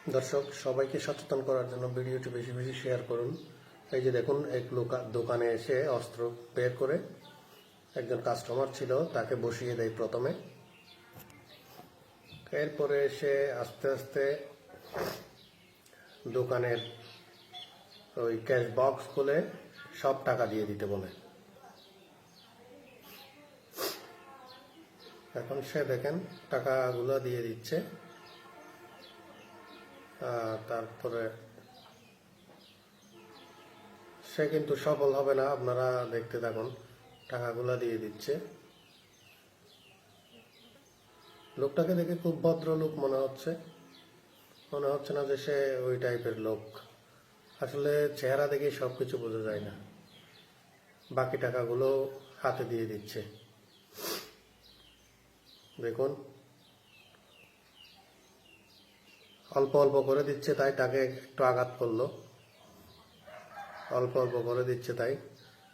দর্শক সবাইকে সচেতন করার জন্য ভিডিওটি বেশি বেশি শেয়ার করুন। এই যে দেখুন, এক লোক দোকানে এসে অস্ত্র বের করে একজন কাস্টমার ছিল তাকে বসিয়ে দেয় প্রথমে। এরপরে সে আস্তে আস্তে দোকানের ওই ক্যাশ বক্স খুলে সব টাকা দিয়ে দিতে বলে। এখন সে দেখেন টাকাগুলো দিয়ে দিচ্ছে। তারপরে সে কিন্তু সফল হবে না, আপনারা দেখতে থাকুন। টাকাগুলা দিয়ে দিচ্ছে। লোকটাকে দেখে খুব ভদ্রলোক মনে হচ্ছে না যে সে ওই টাইপের লোক। আসলে চেহারা দেখে সবকিছু বোঝা যায় না। বাকি টাকাগুলো হাতে দিয়ে দিচ্ছে। দেখুন, অল্প অল্প করে দিচ্ছে, তাই তাকে একটু আঘাত করলো। অল্প অল্প করে দিচ্ছে তাই।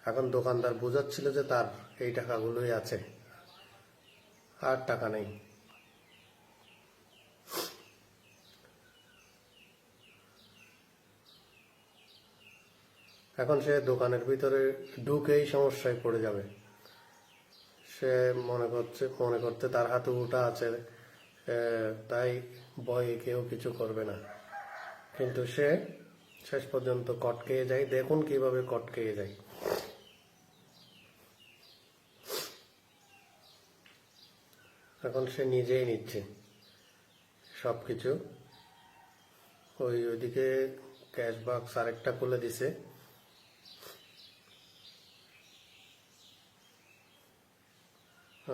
এখন দোকানদার বোঝাচ্ছিল যে তার এই টাকাগুলোই আছে, আর টাকা নেই। এখন সে দোকানের ভিতরে ঢুকেই সমস্যায় পড়ে যাবে। সে মনে করতে তার হাতে ওটা আছে, তাই ভয়ে কেউ কিছু করবে না। কিন্তু সে শেষ পর্যন্ত কটকেয়ে যায়। দেখুন কিভাবে কটকেয়ে যায়। এখন সে নিজেই নিচ্ছে সবকিছু। ওইদিকে ক্যাশ বক্স আরেকটা খুলে দিছে।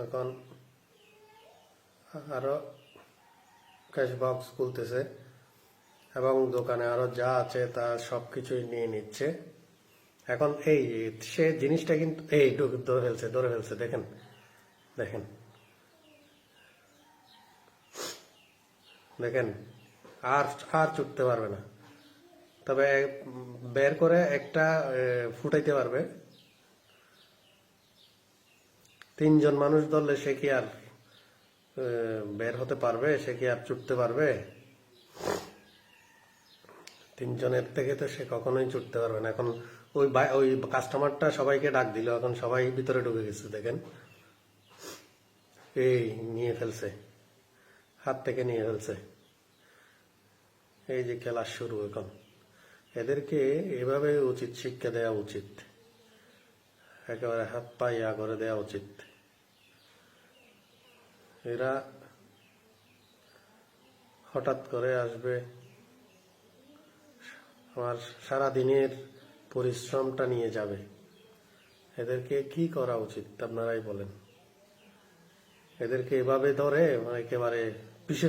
এখন আরো ক্যাশ বক্স খুলতেছে এবং দোকানে আরো যা আছে তা সবকিছুই নিয়ে নিচ্ছে। এখন এই সে জিনিসটা কিন্তু এই ধরে ফেলছে দেখেন দেখেন দেখেন আর আর ছুটতে পারবে না। তবে বের করে একটা ফুটাইতে পারবে। তিনজন মানুষ ধরলে সে কি আর বের হতে পারবে? সে কি আর ছুটতে পারবে? তিনজনের থেকে তো সে কখনোই ছুটতে পারবে না। এখন ওই কাস্টমারটা সবাইকে ডাক দিল। এখন সবাই ভিতরে ঢুকে গেছে। দেখেন, এই নিয়ে ফেলছে, হাত থেকে নিয়ে ফেলছে। এই যে খেলা শুরু। এখন এদেরকে এভাবে উচিত শিক্ষা দেওয়া উচিত, একেবারে হাত পা ইয়া করে দেওয়া উচিত। এরা হঠাৎ করে আসবে, আমার সারা দিনের পরিশ্রমটা নিয়ে যাবে। এদেরকে কি করা উচিত আপনারাই বলেন? এদেরকে এভাবে ধরে একেবারে পিষে